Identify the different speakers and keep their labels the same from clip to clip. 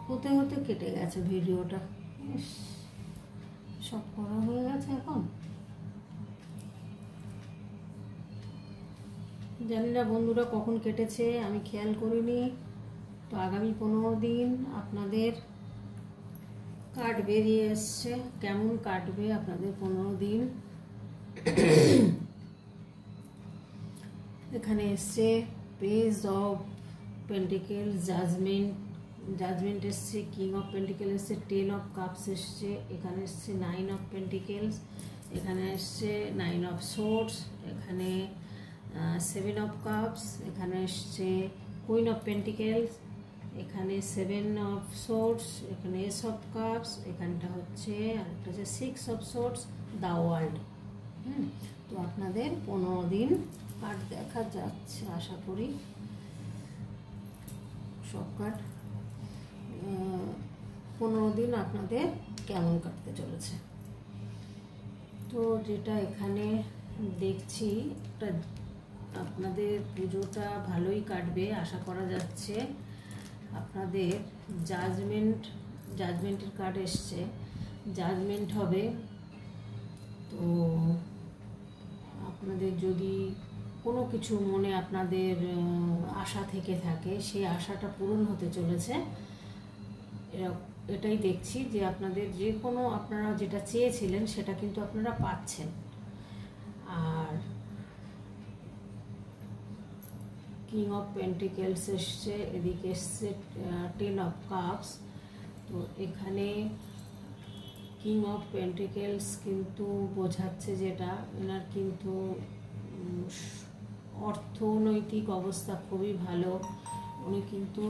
Speaker 1: হতে হতে কেটে গেছে ভিডিওটা। সব করা হয়ে গেছে, এখন জানি না বন্ধুরা কখন কেটেছে, আমি খেয়াল করিনি। তো আগামী 15 দিন আপনাদের কাট বেরিয়ে এসছে, কেমন কাটবে আপনাদের 15 দিন। এখানে এসছে পেজ অফ পেন্টিকেল, জাজমেন্ট এসছে, কিং অফ পেন্টিকেল এসছে, 10 অফ কাপস এসছে, এখানে এসছে 9 অফ পেন্টিকেলস, এখানে এসছে 9 অফ সোর্ডস, এখানে 7 অফ কাপস, এখানে এসছে কুইন অফ পেন্টিকেলস, এখানে 7 অফ সোর্ডস, এখানে এস অফ কাপস, এখানটা হচ্ছে আরেকটা হচ্ছে 6 অফ সোর্ডস, দ্য ওয়ার্ল্ড। তো আপনাদের 15 দিন কার্ড দেখা যাচ্ছে, আশা করি সব কার্ড 15 দিন আপনাদের কেমন কাটতে চলেছে। তো যেটা এখানে দেখছি, আপনাদের পুজোটা ভালোই কাটবে আশা করা যাচ্ছে। আপনাদের জাজমেন্টের কার্ড এসছে, জাজমেন্ট হবে। তো আপনাদের যদি কোনো কিছু মনে আপনাদের আশা থেকে থাকে, সেই আশাটা পূরণ হতে চলেছে। এটাই দেখছি যে আপনাদের যে কোনো আপনারা যেটা চেয়েছিলেন সেটা কিন্তু আপনারা পাচ্ছেন। আর কিং অফ পেন্টিকেলস এসছে, এদিকে এসছে 10 অফ কাপস। তো এখানে কিং অফ পেন্টিকেলস কিন্তু বোঝাচ্ছে যেটা, এনার কিন্তু অর্থনৈতিক অবস্থা খুবই ভালো। উনি কিন্তু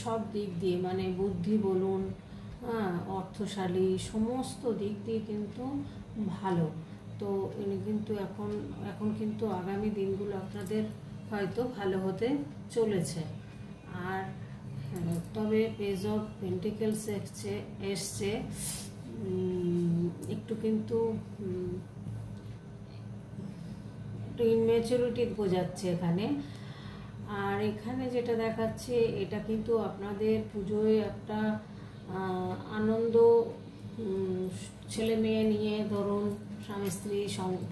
Speaker 1: সব দিক দিয়ে, মানে বুদ্ধি বলুন, অর্থশালী, সমস্ত দিক দিয়ে কিন্তু ভালো। তো ইনি কিন্তু এখন কিন্তু আগামী দিনগুলো আপনাদের হয়তো ভালো হতে চলেছে। আর তবে পেজ অফ পেন্টিকেলস এসছে একটু কিন্তু একটু ইনম্যাচুরিটি বোঝাচ্ছে এখানে। আর এখানে যেটা দেখাচ্ছে, এটা কিন্তু আপনাদের পুজোয় একটা আনন্দ, ছেলে মেয়ে নিয়ে, ধরুন স্বামী স্ত্রী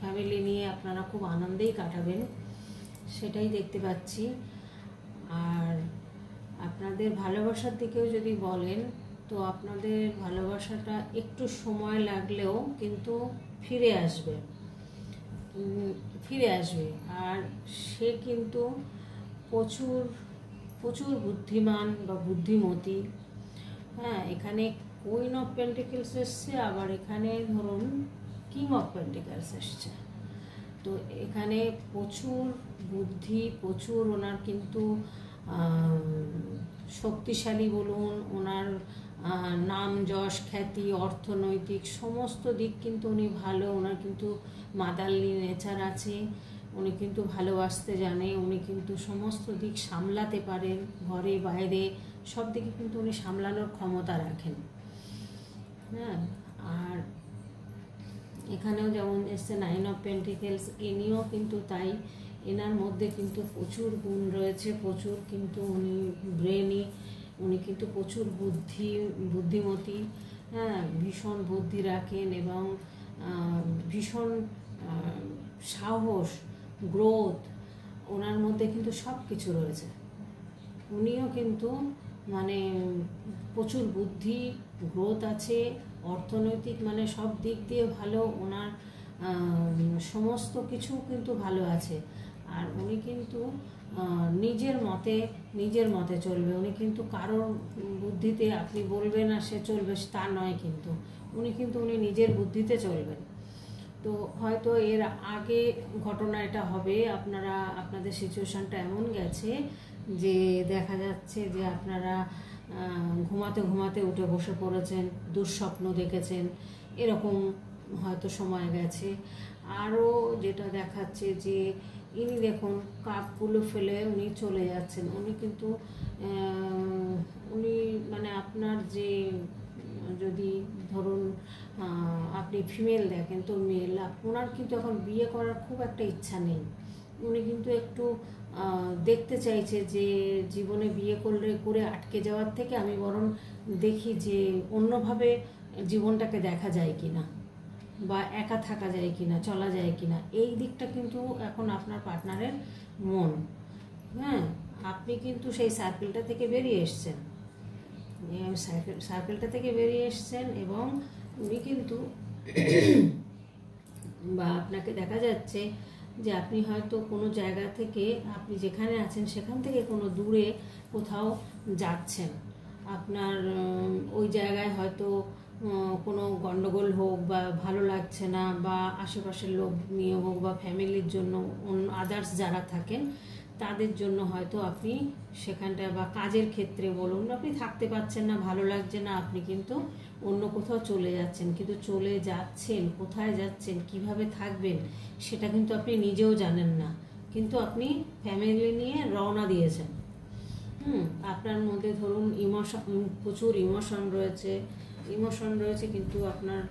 Speaker 1: ফ্যামিলি নিয়ে আপনারা খুব আনন্দেই কাটাবেন, সেটাই দেখতে পাচ্ছি। আর আপনাদের ভালোবাসার দিকেও যদি বলেন, তো আপনাদের ভালোবাসাটা একটু সময় লাগলেও কিন্তু ফিরে আসবে। আর সে কিন্তু প্রচুর বুদ্ধিমান বা বুদ্ধিমতী। এখানে কুইন অফ পেন্টিকেলস এসছে, আবার এখানে ধরুন কিং অফ পেন্টিকেলস এসছে। তো এখানে প্রচুর বুদ্ধি, প্রচুর ওনার কিন্তু শক্তিশালী বলুন, ওনার নাম যশ খ্যাতি, অর্থনৈতিক সমস্ত দিক কিন্তু উনি ভালো। ওনার কিন্তু মাদারলি নেচার আছে, উনি কিন্তু ভালোবাসতে জানে, উনি কিন্তু সমস্ত দিক সামলাতে পারেন, ঘরে বাইরে সব দিকে কিন্তু উনি সামলানোর ক্ষমতা রাখেন। আর এখানেও যেমন এসছে 9 অফ পেন্টিকেলস, ইনিও কিন্তু তাই। এনার মধ্যে কিন্তু প্রচুর গুণ রয়েছে, প্রচুর কিন্তু উনি ব্রেনি, উনি কিন্তু প্রচুর বুদ্ধিমতী, ভীষণ বুদ্ধি রাখেন এবং ভীষণ সাহস, গ্রোথ, ওনার মধ্যে কিন্তু সব কিছু রয়েছে। উনিও কিন্তু মানে প্রচুর বুদ্ধি, গ্রোথ আছে, অর্থনৈতিক মানে সব দিক দিয়ে ভালো, ওনার সমস্ত কিছু কিন্তু ভালো আছে। আর উনি কিন্তু নিজের মতে চলবে। উনি কিন্তু কারোর বুদ্ধিতে আপনি বলবেন আর সে চলবে তা নয়, কিন্তু উনি নিজের বুদ্ধিতে চলবেন। তো হয়তো এর আগে ঘটনা এটা হবে, আপনাদের সিচুয়েশানটা এমন গেছে যে দেখা যাচ্ছে যে আপনারা ঘুমাতে উঠে বসে পড়েছেন, দুঃস্বপ্ন দেখেছেন, এরকম হয়তো সময় গেছে। আরও যেটা দেখাচ্ছে যে ইনি দেখুন কাপগুলো ফেলে উনি চলে যাচ্ছেন। উনি কিন্তু মানে আপনার যে, যদি ধরুন আপনি ফিমেল দেখেন, তো মেল, ওনার কিন্তু এখন বিয়ে করার খুব একটা ইচ্ছা নেই। উনি কিন্তু একটু দেখতে চাইছে যে জীবনে বিয়ে করে আটকে যাওয়ার থেকে আমি বরং দেখি যে অন্যভাবে জীবনটাকে দেখা যায় কি না, বা একা থাকা যায় কি না, চলা যায় কি না, এই দিকটা কিন্তু এখন আপনার পার্টনারের মন। হ্যাঁ, আপনি কিন্তু সেই সার্কেলটা থেকে বেরিয়ে এসছেন, সার্কেলটা থেকে বেরিয়ে এসছেন এবং উনি কিন্তু বা আপনাকে দেখা যাচ্ছে যে আপনি হয়তো কোনো জায়গা থেকে, আপনি যেখানে আছেন সেখান থেকে কোনো দূরে কোথাও যাচ্ছেন। আপনার ওই জায়গায় হয়তো কোনো গন্ডগোল হোক বা ভালো লাগছে না, বা আশেপাশের লোক নিয়ে হোক বা ফ্যামিলির জন্য অন্য আদার্স যারা থাকেন তাদের জন্য হয়তো আপনি সেখানটায়, বা কাজের ক্ষেত্রে বলুন, আপনি থাকতে পারছেন না, ভালো লাগছে না, আপনি কিন্তু অন্য কোথাও চলে যাচ্ছেন। কিন্তু চলে যাচ্ছেন, কোথায় যাচ্ছেন, কিভাবে থাকবেন সেটা কিন্তু আপনি নিজেও জানেন না, কিন্তু আপনি ফ্যামিলি নিয়ে রওনা দিয়েছেন। আপনার মধ্যে ধরুন প্রচুর ইমোশন রয়েছে, কিন্তু আপনার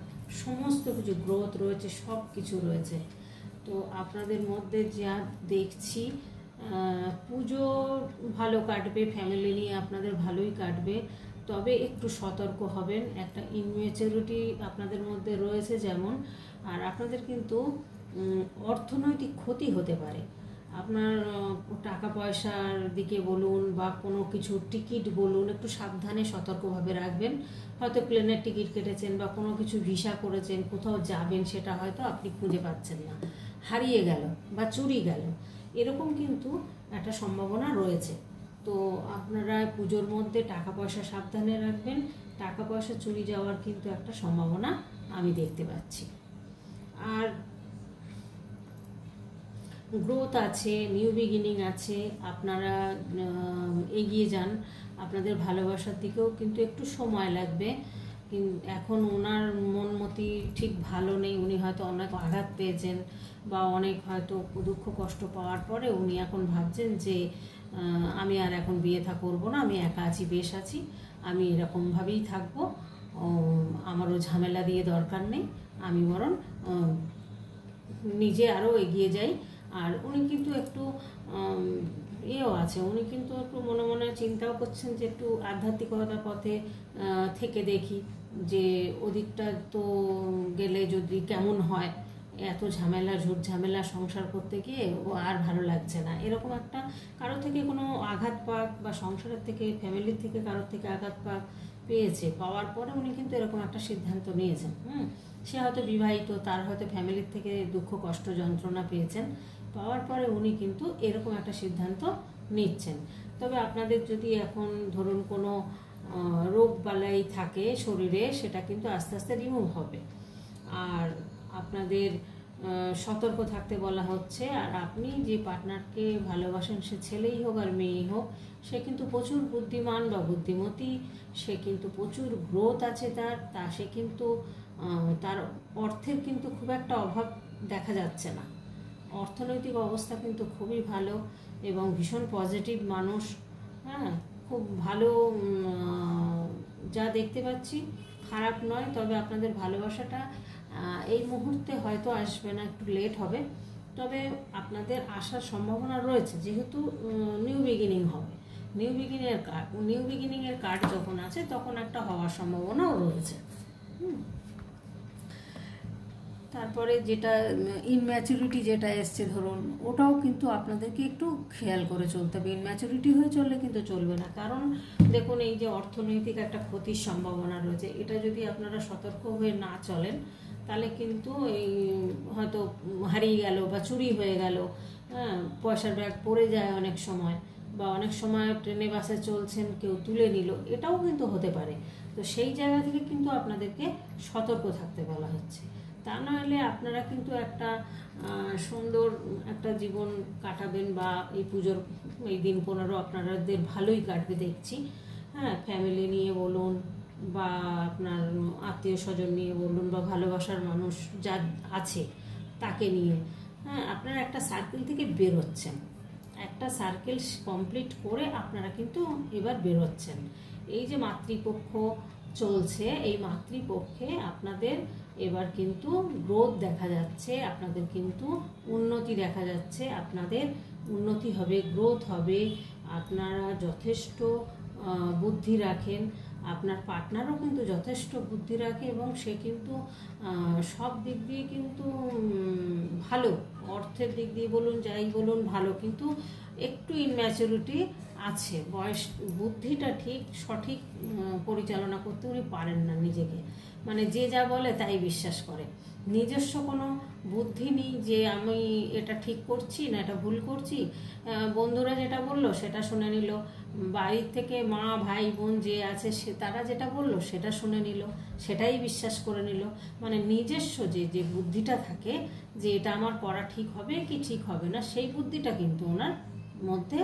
Speaker 1: সমস্ত কিছু গ্রোথ রয়েছে, সব কিছু রয়েছে। তো আপনাদের মধ্যে যা দেখছি, পুজো ভালো কাটবে, ফ্যামিলি নিয়ে আপনাদের ভালোই কাটবে, তবে একটু সতর্ক হবেন। একটা ইনম্যাচুরিটি আপনাদের মধ্যে রয়েছে যেমন, আর আপনাদের কিন্তু অর্থনৈতিক ক্ষতি হতে পারে। আপনার টাকা পয়সার দিকে বলুন বা কোনো কিছু টিকিট বলুন, একটু সাবধানে সতর্কভাবে রাখবেন। হয়তো প্লেনের টিকিট কেটেছেন বা কোনো কিছু ভিসা করেছেন, কোথাও যাবেন, সেটা হয়তো আপনি খুঁজে পাচ্ছেন না, হারিয়ে গেল বা চুরি গেল, এরকম কিন্তু একটা সম্ভাবনা রয়েছে। তো আপনারা পুজোর মধ্যে টাকা পয়সা সাবধানে রাখবেন। টাকা পয়সা চুরি যাওয়ার কিন্তু একটা সম্ভাবনা আমি দেখতে পাচ্ছি। আর গ্রোথ আছে, নিউ বিগিনিং আছে, আপনারা এগিয়ে যান। আপনাদের ভালোবাসার দিকেও কিন্তু একটু সময় লাগবে। এখন ওনার মনমতি ঠিক ভালো নেই, উনি হয়তো অনেক আঘাত পেয়েছেন বা অনেক হয়তো দুঃখ কষ্ট পাওয়ার পরে উনি এখন ভাবছেন যে আমি আর এখন বিয়ে থা করবো না, আমি একা আছি, বেশ আছি, আমি এরকমভাবেই থাকবো, আমারও ঝামেলা দিয়ে দরকার নেই, আমি বরং নিজে আরও এগিয়ে যাই। আর উনি কিন্তু একটু এও আছে, উনি কিন্তু একটু মনে মনে চিন্তাও করছেন যে একটু আধ্যাত্মিকতার পথে থেকে দেখি, যে ওদিকটা তো গেলে যদি কেমন হয়, এত ঝামেলা, ঝুট ঝামেলা সংসার করতে গিয়ে ও আর ভালো লাগছে না, এরকম একটা কারো থেকে কোনো আঘাত পাক বা সংসারের থেকে, ফ্যামিলির থেকে কারোর থেকে আঘাত পাওয়ার পরে উনি কিন্তু এরকম একটা সিদ্ধান্ত নিয়েছেন। সে হয়তো বিবাহিত, তার হয়তো ফ্যামিলির থেকে দুঃখ কষ্ট যন্ত্রণা পেয়েছেন, পাওয়ার পরে উনি কিন্তু এরকম একটা সিদ্ধান্ত নিচ্ছেন। তবে আপনাদের যদি এখন ধরুন কোনো রোগ বালাই থাকে শরীরে, সেটা কিন্তু আস্তে আস্তে রিমুভ হবে। আর আপনাদের সতর্ক থাকতে বলা হচ্ছে। আর আপনি যে পার্টনারকে ভালোবাসেন, সে ছেলেই হোক আর মেয়েই হোক, সে কিন্তু প্রচুর বুদ্ধিমান বা বুদ্ধিমতী, সে কিন্তু প্রচুর গ্রোথ আছে সে কিন্তু তার অর্থের কিন্তু খুব একটা অভাব দেখা যাচ্ছে না, অর্থনৈতিক অবস্থা কিন্তু খুবই ভালো এবং ভীষণ পজিটিভ মানুষ। হ্যাঁ, খুব ভালো, যা দেখতে পাচ্ছি খারাপ নয়। তবে আপনাদের ভালোবাসাটা এই মুহূর্তে হয়তো আসবে না, একটু লেট হবে, তবে আপনাদের আসার সম্ভাবনা রয়েছে, যেহেতু নিউ বিগিনিং হবে। নিউ বিগিনিংয়ের কার্ড যখন আছে তখন একটা হওয়ার সম্ভাবনাও রয়েছে। তারপরে যেটা ইনম্যাচুরিটি যেটা এসছে ধরুন, ওটাও কিন্তু আপনাদেরকে একটু খেয়াল করে চলতে হবে। ইনম্যাচুরিটি হয়ে চললে কিন্তু চলবে না, কারণ দেখুন এই যে অর্থনৈতিক একটা ক্ষতির সম্ভাবনা রয়েছে, এটা যদি আপনারা সতর্ক হয়ে না চলেন তাহলে কিন্তু এই হয়তো হারিয়ে গেল বা চুরি হয়ে গেল, হ্যাঁ, পয়সার ব্যাগ পড়ে যায় অনেক সময়, বা অনেক সময় ট্রেনে বাসে চলছেন কেউ তুলে নিল, এটাও কিন্তু হতে পারে। তো সেই জায়গা থেকে কিন্তু আপনাদেরকে সতর্ক থাকতে বলা হচ্ছে। তা নাহলে আপনারা কিন্তু একটা সুন্দর একটা জীবন কাটাবেন, বা এই পুজোর এই দিন 15 আপনাদের ভালোই কাটবে দেখছি। হ্যাঁ, ফ্যামিলি নিয়ে বলুন বা আপনার আত্মীয় স্বজন নিয়ে বলুন বা ভালোবাসার মানুষ যা আছে তাকে নিয়ে, হ্যাঁ, আপনারা একটা সার্কেল থেকে বেরোচ্ছেন, একটা সার্কেল কমপ্লিট করে আপনারা কিন্তু এবার বেরোচ্ছেন। এই যে মাতৃপক্ষ চলছে, এই মাতৃপক্ষে আপনাদের এবার কিন্তু গ্রোথ দেখা যাচ্ছে, আপনাদের কিন্তু উন্নতি দেখা যাচ্ছে, আপনাদের উন্নতি হবে, গ্রোথ হবে, আপনারা যথেষ্ট বুদ্ধি রাখেন, আপনার পার্টনারও কিন্তু যথেষ্ট বুদ্ধি রাখে এবং সে কিন্তু সব দিক দিয়ে কিন্তু ভালো, অর্থের দিক দিয়ে বলুন যাই বলুন ভালো, কিন্তু একটু ইনম্যাচুরিটি আছে, বয়স বুদ্ধিটা ঠিক সঠিক পরিচালনা করতে উনি পারেন না নিজেকে, মানে যে যা বলে তাই বিশ্বাস করে, নিজস্ব কোনো বুদ্ধি নেই যে আমি এটা ঠিক করছি না এটা ভুল করছি। বন্ধুরা যেটা বললো সেটা শুনে নিল, বাড়ির থেকে মা ভাই বোন যে আছে সে তারা যেটা বললো সেটা শুনে নিল, সেটাই বিশ্বাস করে নিল, মানে নিজস্ব যে বুদ্ধিটা থাকে যে এটা আমার করা ঠিক হবে কি ঠিক হবে না, সেই বুদ্ধিটা কিন্তু ওনার মধ্যে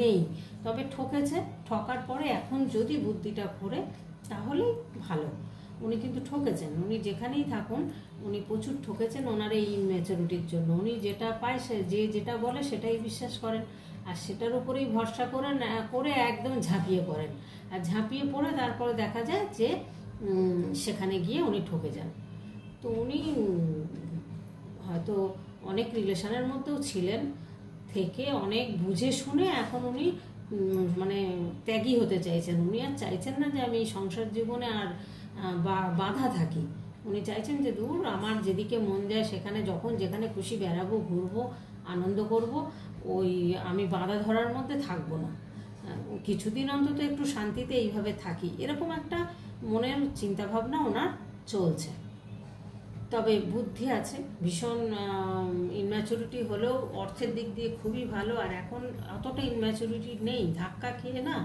Speaker 1: নেই। তবে ঠকেছে, ঠকার পরে এখন যদি বুদ্ধিটা ঘোরে তাহলেই ভালো। উনি কিন্তু ঠকেছেন, উনি যেখানেই থাকুন উনি প্রচুর ঠকেছেন ওনার এই ইনম্যাচুরিটির জন্য। উনি যেটা পায় সে যেটা বলে সেটাই বিশ্বাস করেন, আর সেটার উপরেই ভরসা করে একদম ঝাঁপিয়ে পড়েন, আর ঝাঁপিয়ে পড়ে তারপরে দেখা যায় যে সেখানে গিয়ে উনি ঠকে যান। তো উনি হয়তো অনেক রিলেশনের মধ্যেও ছিলেন, থেকে অনেক বুঝে শুনে এখন উনি মানে ত্যাগী হতে চাইছেন। উনি আর চাইছেন না যে আমি এই সংসার জীবনে আর বাধা থাকি, উনি চাইছেন যে দূর আমার যেদিকে মন যায় সেখানে যখন যেখানে খুশি বেড়াবো, ঘুরবো, আনন্দ করব, ওই আমি বাধা ধরার মধ্যে থাকবো না, কিছুদিন অন্তত একটু শান্তিতে এইভাবে থাকি, এরকম একটা মনের চিন্তাভাবনা ওনার চলছে। তবে বুদ্ধি আছে, ভীষণ ইনম্যাচুরিটি হলেও অর্থের দিক দিয়ে খুবই ভালো, আর এখন অতটা ইনম্যাচুরিটি নেই, ধাক্কা খেয়ে না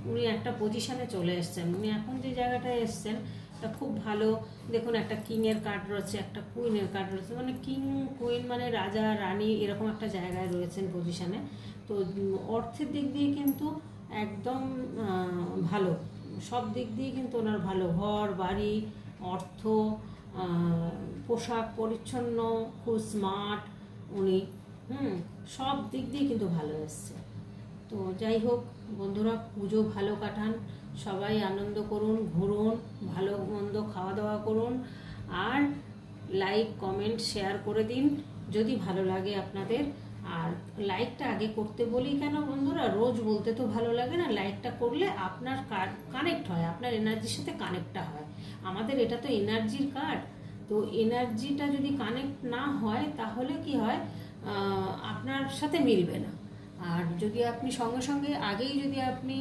Speaker 1: উনি একটা পজিশনে চলে এসছেন, উনি এখন যে জায়গাটায় এসছেন তা খুব ভালো। দেখুন একটা কিংয়ের কার্ড রয়েছে, একটা কুইনের কার্ড রয়েছে, মানে কিং কুইন মানে রাজা রানী এরকম একটা জায়গায় রয়েছেন পজিশনে। তো অর্থের দিক দিয়ে কিন্তু একদম ভালো, সব দিক দিয়ে কিন্তু ওনার ভালো, ঘর বাড়ি অর্থ পোশাক পরিচ্ছন্ন, খুব স্মার্ট উনি, সব দিক দিয়ে কিন্তু ভালো এসছে। তো যাই হোক বন্ধুরা, পুজো ভালো কাটান, সবাই আনন্দ করুন, ঘুরুন, ভালো মন্দ খাওয়া দাওয়া করুন, আর লাইক কমেন্ট শেয়ার করে দিন যদি ভালো লাগে আপনাদের। আর লাইকটা আগে করতে বলি কেন বন্ধুরা, রোজ বলতে তো ভালো লাগে না, লাইকটা করলে আপনার কানেক্ট হয়, আপনার এনার্জির সাথে কানেক্টটা হয়। আমাদের এটা তো এনার্জির কার্ড, তো এনার্জিটা যদি কানেক্ট না হয় তাহলে কি হয়, আপনার সাথে মিলবে না। আর যদি আপনি সঙ্গে সঙ্গে আগেই যদি আপনি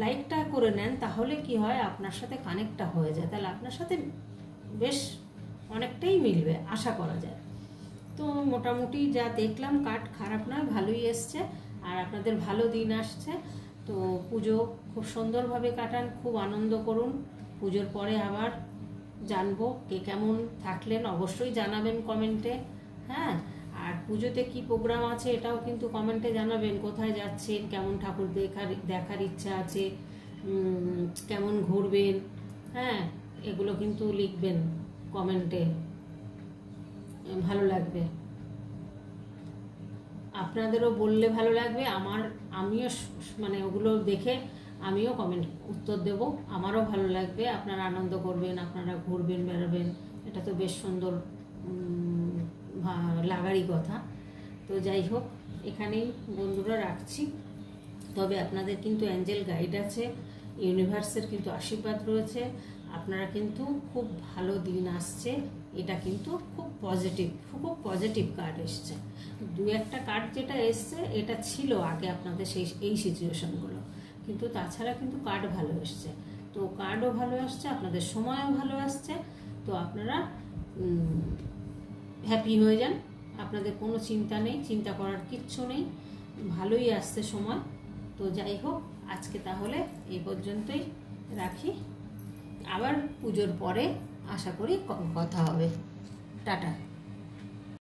Speaker 1: লাইকটা করে নেন তাহলে কি হয়, আপনার সাথে কানেক্টটা হয়ে যায়, তাহলে আপনার সাথে বেশ অনেকটাই মিলবে আশা করা যায়। তো মোটামুটি যা দেখলাম কার্ড খারাপ নয়, ভালোই এসছে, আর আপনাদের ভালো দিন আসছে। তো পুজো খুব সুন্দরভাবে কাটান, খুব আনন্দ করুন। পুজোর পরে আবার জানবো কে কেমন থাকলেন, অবশ্যই জানাবেন কমেন্টে। হ্যাঁ, আর পুজোতে কি প্রোগ্রাম আছে এটাও কিন্তু কমেন্টে জানাবেন, কোথায় যাচ্ছেন, কেমন ঠাকুর দেখার ইচ্ছা আছে, কেমন ঘুরবেন, হ্যাঁ এগুলো কিন্তু লিখবেন কমেন্টে, ভালো লাগবে, আপনাদেরও বললে ভালো লাগবে, আমিও মানে ওগুলো দেখে আমিও কমেন্ট উত্তর দেব, আমারও ভালো লাগবে, আপনারা আনন্দ করবেন, আপনারা ঘুরবেন বেড়াবেন, এটা তো বেশ সুন্দর লাগারই কথা। তো যাই হোক এখানেই বন্ধুরা রাখছি, তবে আপনাদের কিন্তু অ্যাঞ্জেল গাইড আছে, ইউনিভার্সের কিন্তু আশীর্বাদ রয়েছে, আপনারা কিন্তু খুব ভালো দিন আসছে, এটা কিন্তু খুব পজিটিভ কার্ড এসছে। দু একটা কার্ড যেটা এসছে এটা ছিল আগে আপনাদের এই সিচুয়েশনগুলো, কিন্তু তাছাড়া কিন্তু কার্ড ভালো এসছে। তো কার্ডও ভালো আসছে, আপনাদের সময়ও ভালো আসছে, তো আপনারা হ্যাপি হয়ে যান, আপনাদের কোনো চিন্তা নেই, চিন্তা করার কিচ্ছু নেই, ভালোই আসছে সময়। তো যাই হোক আজকে তাহলে এই পর্যন্তই রাখি, আবার পুজোর পরে আশা করি কথা হবে, টাটা।